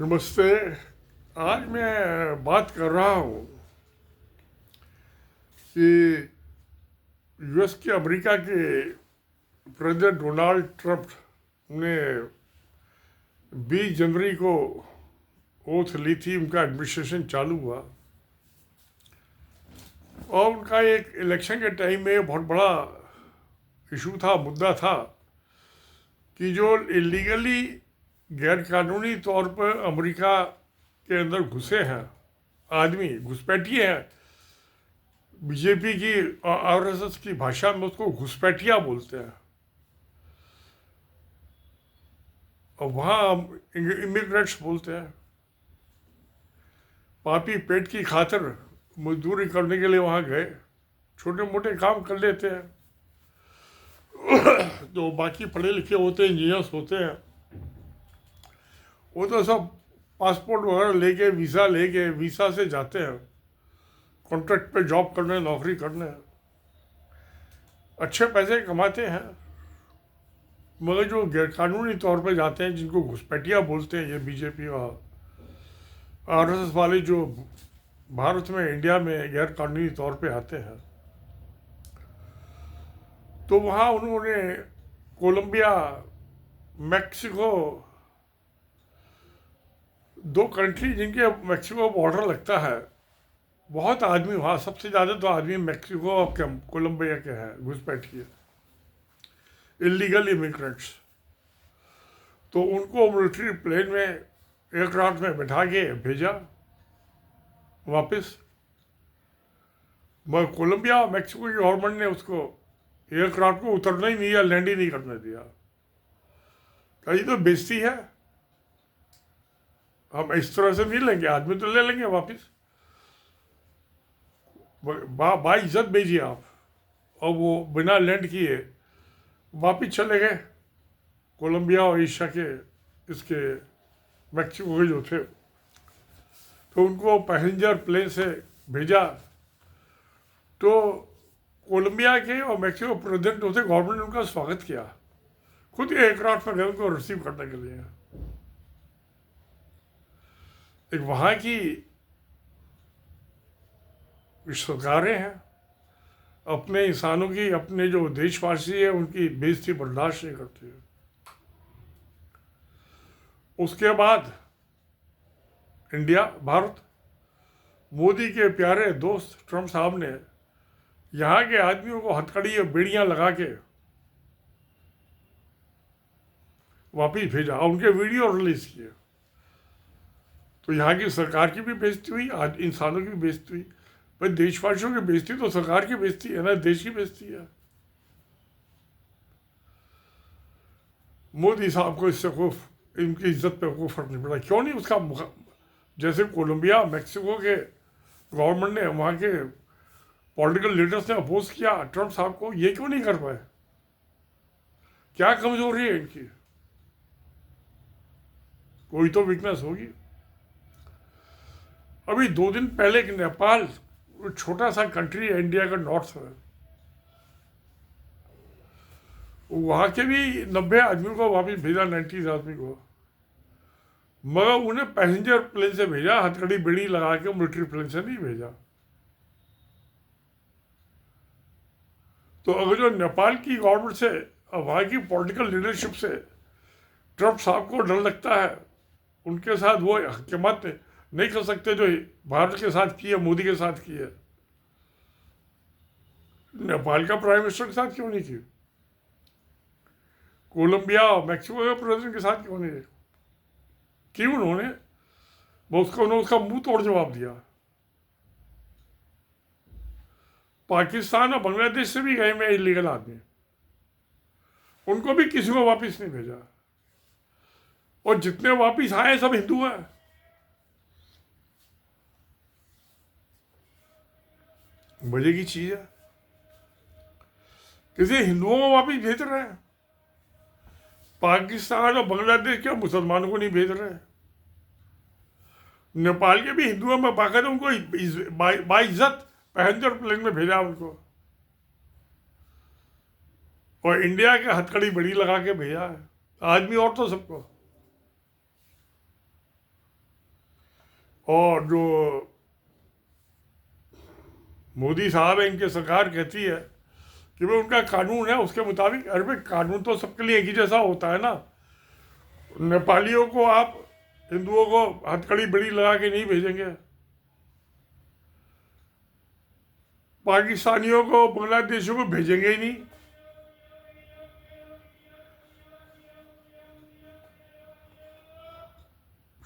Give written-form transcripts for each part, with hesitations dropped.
नमस्ते। आज मैं बात कर रहा हूँ कि यूएस के अमेरिका के प्रेसिडेंट डोनाल्ड ट्रंप ने 20 जनवरी को ओथ ली थी, उनका एडमिनिस्ट्रेशन चालू हुआ और उनका एक इलेक्शन के टाइम में बहुत बड़ा इशू था, मुद्दा था कि जो इलीगली गैरकानूनी तौर पर अमेरिका के अंदर घुसे हैं आदमी, घुसपैठिए हैं। बीजेपी की आरएसएस की भाषा में उसको घुसपैठिया बोलते हैं। और वहाँ इमिग्रेंट्स बोलते हैं। पापी पेट की खातिर मजदूरी करने के लिए वहाँ गए, छोटे मोटे काम कर लेते हैं। तो बाकी पढ़े लिखे होते हैं, इंजीनियर्स होते हैं, वो तो सब पासपोर्ट वगैरह लेके, वीज़ा से जाते हैं कॉन्ट्रैक्ट पे जॉब करने, नौकरी करने, अच्छे पैसे कमाते हैं। मगर जो गैरकानूनी तौर पे जाते हैं, जिनको घुसपैठिया बोलते हैं, ये बीजेपी और आरएसएस वाले जो भारत में, इंडिया में गैरकानूनी तौर पे आते हैं, तो वहाँ उन्होंने कोलंबिया, मैक्सिको, दो कंट्री जिनके मैक्सिको बॉर्डर लगता है, बहुत आदमी वहाँ, सबसे ज़्यादा तो आदमी मैक्सिको और कोलंबिया के हैं घुसपैठिए, इलीगल इमिग्रेंट्स। तो उनको मिलिट्री प्लेन में एयरक्राफ्ट में बैठा के भेजा वापस। मगर कोलंबिया और मैक्सिको की गवर्नमेंट ने उसको एयरक्राफ्ट को उतरना ही नहीं दिया, लैंड ही नहीं करने दिया। कहीं तो बेइज्जती है, हम इस तरह से नहीं लेंगे, आदमी तो ले लेंगे वापस, बाइज्जत भेजिए आप। और वो बिना लैंड किए वापिस चले गए कोलंबिया और एशिया के, इसके मैक्सिको के जो थे। तो उनको पैसेंजर प्लेन से भेजा। तो कोलंबिया के और मैक्सिको प्रेसिडेंट होते, गवर्नमेंट ने उनका स्वागत किया, खुद एयरक्राफ्ट में गए उनको रिसीव करने के लिए। एक वहाँ की सरकारें हैं, अपने इंसानों की, अपने जो देशवासी है उनकी बेइज्जती बर्दाश्त नहीं करती है। उसके बाद इंडिया, भारत, मोदी के प्यारे दोस्त ट्रंप साहब ने यहाँ के आदमियों को हथकड़ी और बेड़ियां लगा के वापिस भेजा और उनके वीडियो रिलीज किए। तो यहाँ की सरकार की भी बेइज्जती हुई, इंसानों की भी बेइज्जती हुई। भाई, देशवासियों की बेइज्जती तो सरकार की बेइज्जती है ना, देश की बेइज्जती है। मोदी साहब को इससे कोई, इनकी इज्जत पे कोई फर्क नहीं पड़ा। क्यों नहीं उसका जैसे कोलंबिया, मैक्सिको के गवर्नमेंट ने, वहाँ के पॉलिटिकल लीडर्स ने अपोज किया ट्रंप साहब को, ये क्यों नहीं कर पाए? क्या कमजोरी है इनकी? कोई तो वीकनेस होगी। अभी 2 दिन पहले एक नेपाल, छोटा सा कंट्री है इंडिया का नॉर्थ में, वहाँ के भी 90 आदमियों को वापस भेजा, 90 आदमी को। मगर उन्हें पैसेंजर प्लेन से भेजा, हथकड़ी बेड़ी लगा के, मिलिट्री प्लेन से नहीं भेजा। तो अगर जो नेपाल की गवर्नमेंट से और वहाँ की पॉलिटिकल लीडरशिप से ट्रंप साहब को डर लगता है, उनके साथ वो हकीमत नहीं कर सकते जो भारत के साथ की है, मोदी के साथ की है, नेपाल का प्राइम मिनिस्टर के साथ क्यों नहीं की? कोलंबिया और मैक्सिको के प्रेसिडेंट के साथ क्यों नहीं की? उन्होंने उसका मुंह तोड़ जवाब दिया। पाकिस्तान और बांग्लादेश से भी गए में इलीगल आदमी, उनको भी किसी को वापस नहीं भेजा। और जितने वापस आए सब हिंदू हैं। मजे की चीज है, किसी हिंदुओं को वापस भेज रहे हैं, पाकिस्तान और बांग्लादेश के मुसलमानों को नहीं भेज रहे हैं। नेपाल के भी हिंदुओं में बाकायदा उनको बाइज्जत पैसेंजर प्लेन में भेजा उनको, और इंडिया के हथकड़ी बड़ी लगा के भेजा है, आदमी और तो सबको। और जो मोदी साहब है, इनकी सरकार कहती है कि भाई उनका कानून है उसके मुताबिक, अरे भाई कानून तो सबके लिए एक ही जैसा होता है ना। नेपालियों को आप हिंदुओं को हथकड़ी बड़ी लगा के नहीं भेजेंगे, पाकिस्तानियों को बांग्लादेशियों को भेजेंगे ही नहीं।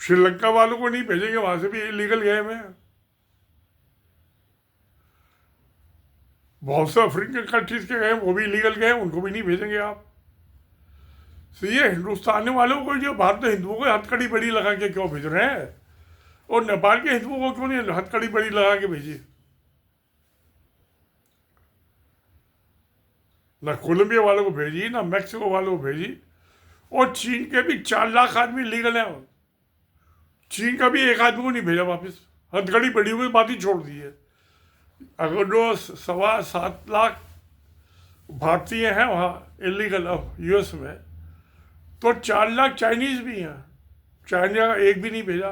श्रीलंका वालों को नहीं भेजेंगे, वहां से भी इलीगल गए हुए हैं। बहुत से अफ्रीकन कंट्रीज के गए, वो भी इलीगल गए, उनको भी नहीं भेजेंगे आप। तो ये हिंदुस्तान वालों को, जो भारत हिंदुओं को हथकड़ी बड़ी लगा के क्यों भेज रहे हैं, और नेपाल के हिंदुओं को क्यों नहीं हथकड़ी बड़ी लगा के भेजी? ना कोलंबिया वालों को भेजी, ना मैक्सिको वालों को भेजी। और चीन के भी 4 लाख आदमी लीगल हैं, चीन का भी एक आदमी को नहीं भेजा वापस। हथकड़ी बड़ी हुई बात ही छोड़ दी है। अगर जो 7.25 लाख भारतीय हैं वहाँ इलीगल अब यूएस में, तो 4 लाख चाइनीज भी हैं, चाइना का एक भी नहीं भेजा।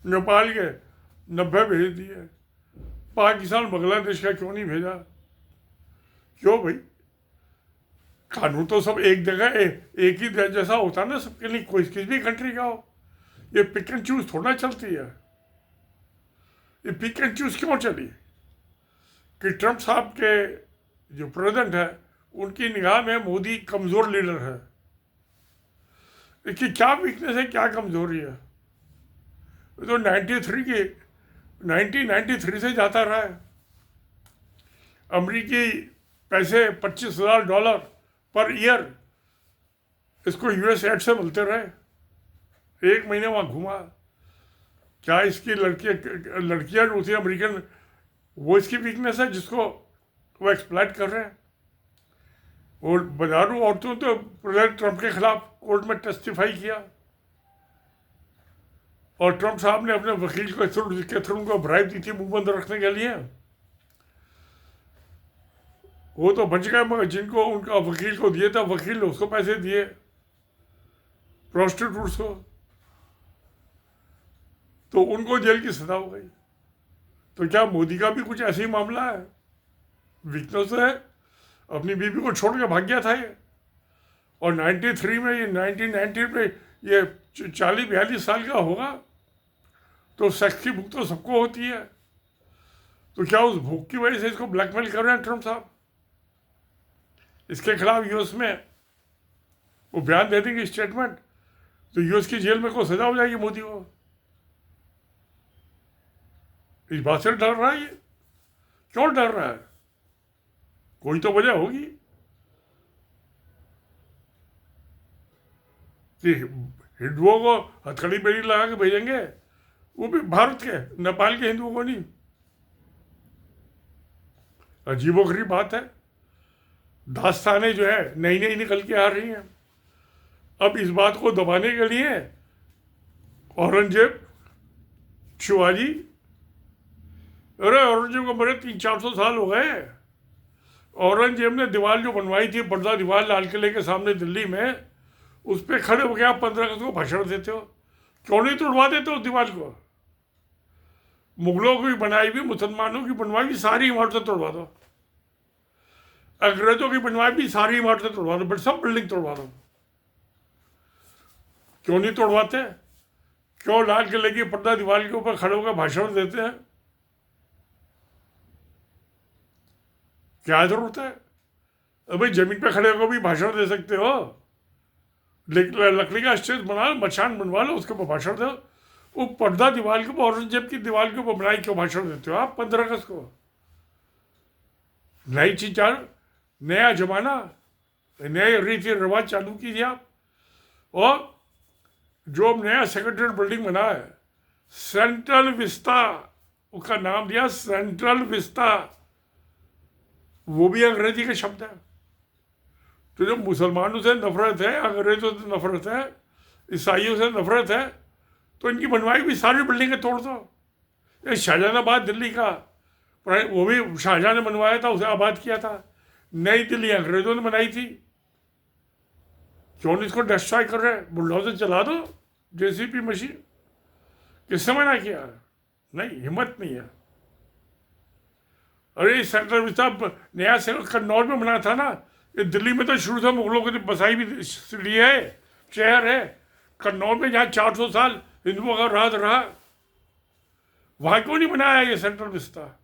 नेपाल के 90 भेज दिए, पाकिस्तान बांग्लादेश का क्यों नहीं भेजा? क्यों भाई? कानून तो सब एक जगह एक ही जैसा होता है ना सबके लिए, कोई किसी भी कंट्री का हो। ये पिक एंड चूज थोड़ा चलती है। ये पिक एंड चूज क्यों चली कि ट्रंप साहब के जो प्रेसिडेंट है उनकी निगाह में मोदी कमजोर लीडर है। इसकी क्या वीकनेस है, क्या कमजोरी है? तो 1993 से जाता रहा है। अमरीकी पैसे $25,000 पर ईयर इसको यूएस एड से मिलते रहे। 1 महीने वहाँ घुमा। क्या इसकी लड़कियाँ जो होती है अमेरिकन, वो इसकी वीकनेस है जिसको वो एक्सप्लॉइट कर रहे हैं? और बाजारू औरतों तो प्रेसिडेंट ट्रंप के खिलाफ कोर्ट में टेस्टिफाई किया, और ट्रंप साहब ने अपने वकील को के थ्रू उनको ब्राइब दी थी मुंह बंद रखने के लिए। वो तो बच गए, मगर जिनको उनका वकील को दिए था, वकील ने उसको पैसे दिए, प्रोस्टिट्यूट्स को, तो उनको जेल की सजा हो गई। तो क्या मोदी का भी कुछ ऐसे ही मामला है? वीकनेस है, अपनी बीबी को छोड़ के भाग गया था ये। और 1993 में, ये 1990 में ये 40-42 साल का होगा, तो सेक्स की भूख तो सबको होती है। तो क्या उस भूख की वजह से इसको ब्लैकमेल कर रहे हैं ट्रंप साहब? इसके खिलाफ यूएस में वो बयान दे देंगे, स्टेटमेंट, तो यूएस की जेल में कोई सजा हो जाएगी मोदी को। इस बात से डर रहा है ये? क्यों डर रहा है? कोई तो वजह होगी कि हिंदुओं को हथकड़ी बेड़ी लगा के भेजेंगे, वो भी भारत के, नेपाल के हिंदुओं को नहीं। अजीबोगरीब बात है। दास्तानें जो है नई नई निकल के आ रही हैं। अब इस बात को दबाने के लिए औरंगजेब, शिवाजी, अरे औरंगजेब को मरे 300-400 साल हो गए। औरंगजेब ने दीवार जो बनवाई थी, पर्दा दीवार लाल किले के सामने दिल्ली में, उस पर खड़े होकर आप 15 अगस्त को भाषण देते हो। क्यों नहीं तोड़वा देते उस दीवार को? मुगलों की बनाई हुई, मुसलमानों की बनवाई हुई सारी इमारतें तोड़वा दो, अंग्रेजों की बनवाई भी सारी इमारतें तोड़वा दो, बट सब बिल्डिंग तोड़वा दो। क्यों नहीं तोड़वाते? क्यों लाल किले की पर्दा दीवार के ऊपर खड़े होकर भाषण देते हैं? क्या जरूरत है? अभी जमीन पे खड़े होकर भी भाषण दे सकते हो। लकड़ी का स्टेज बना लो, मचान बनवा लो, उसके ऊपर भाषण दो। वो पर्दा दीवार के ऊपर, औरंगजेब की दीवार के ऊपर बनाई, क्यों भाषण देते हो आप 15 अगस्त को? नई चीज, नया जमाना, नए रीति रिवाज चालू कीजिए आप। और जो नया सेक्रेटरी बिल्डिंग बना है, सेंट्रल विस्ता, उसका नाम दिया सेंट्रल विस्ता, वो भी अंग्रेजी का शब्द है। तो जो मुसलमानों से नफरत है, अंग्रेजों से नफरत है, ईसाइयों से नफरत है, तो इनकी बनवाई भी सारी बिल्डिंगें तोड़ दो। ये शाहजहानाबाद दिल्ली का, वो भी शाहजहां ने बनवाया था, उसे आबाद किया था। नई दिल्ली अंग्रेजों ने बनाई थी। क्यों नहीं इसको डिस्ट्रॉय कर रहे हैं? बुलडोजर चला दो, जेसीबी मशीन। किसने मना किया? नहीं, हिम्मत नहीं है। अरे सेंट्रल विस्ता नया से कन्नौज में बना था ना, ये दिल्ली में तो शुरू से मुगलों की बसाई भी ली है, शहर है। कन्नौज में जहाँ 400 साल हिंदुओं का राज रहा, वहां क्यों नहीं बनाया ये सेंट्रल विस्ता?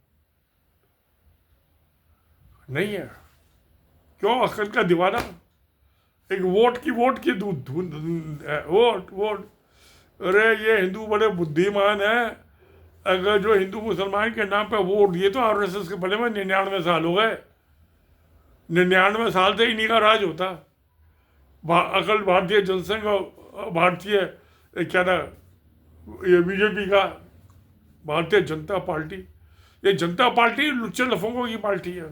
नहीं है। क्यों? अकल का दीवाना। एक वोट की वोट वोट। अरे ये हिंदू बड़े बुद्धिमान है। अगर जो हिंदू मुसलमान के नाम पे वोट दिए तो आरएसएस के बने में 99 साल हो गए। 99 साल से इन्हीं का राज होता। अकल भारतीय जनसंघ और भारतीय क्या ना, ये बीजेपी का, भारतीय जनता पार्टी, ये जनता पार्टी लुच्चे लफंगों की पार्टी है।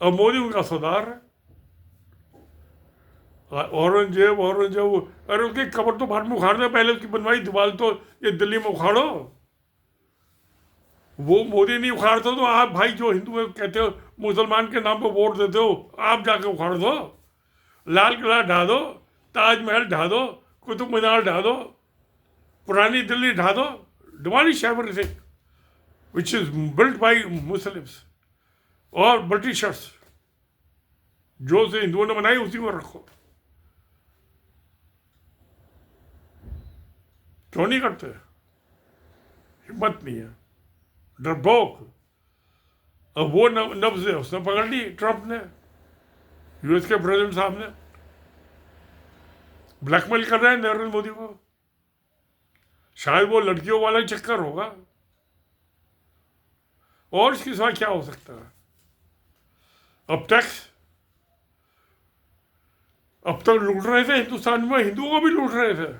अब मोदी उनका सरदार है। औरंगजेब अरे उसकी कब्र तो भारत में उखाड़ने पहले उसकी बनवाई दीवार तो ये दिल्ली में उखाड़ो। वो मोदी नहीं उखाड़ते तो आप भाई जो हिंदू कहते हो मुसलमान के नाम पर वोट देते हो, आप जाके उखाड़ दो। लाल किला ढा दो, ताजमहल ढा दो, कुतुब मीनार ढा दो, पुरानी दिल्ली ढा दो। Demolish everything which is built by Muslims और ब्रिटिशर्स। जो से हिंदुओं ने बनाई उसी को रखो। क्यों नहीं करते? हिम्मत नहीं है, डरपोक। अब वो नब्ज है, उसने पकड़ ली ट्रंप ने, यूएस के प्रेसिडेंट साहब ने। ब्लैकमेल कर रहे हैं नरेंद्र मोदी को। शायद वो लड़कियों वाला ही चक्कर होगा, और इसके सिवा क्या हो सकता है? अब टैक्स, अब तक लूट रहे थे हिंदुस्तान में, हिंदुओं को भी लूट रहे थे।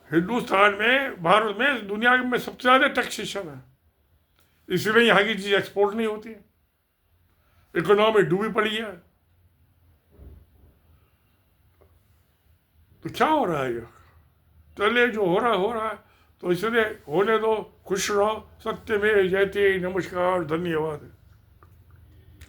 हिंदुस्तान में, भारत में, दुनिया में सबसे ज्यादा टैक्सेशन है, इसलिए यहाँ की चीज एक्सपोर्ट नहीं होती। इकोनॉमी डूबी पड़ी है। तो क्या हो रहा है? ये चलिए, जो हो रहा है तो इसलिए होने दो, खुश रहो। सत्य में जयते। नमस्कार, धन्यवाद।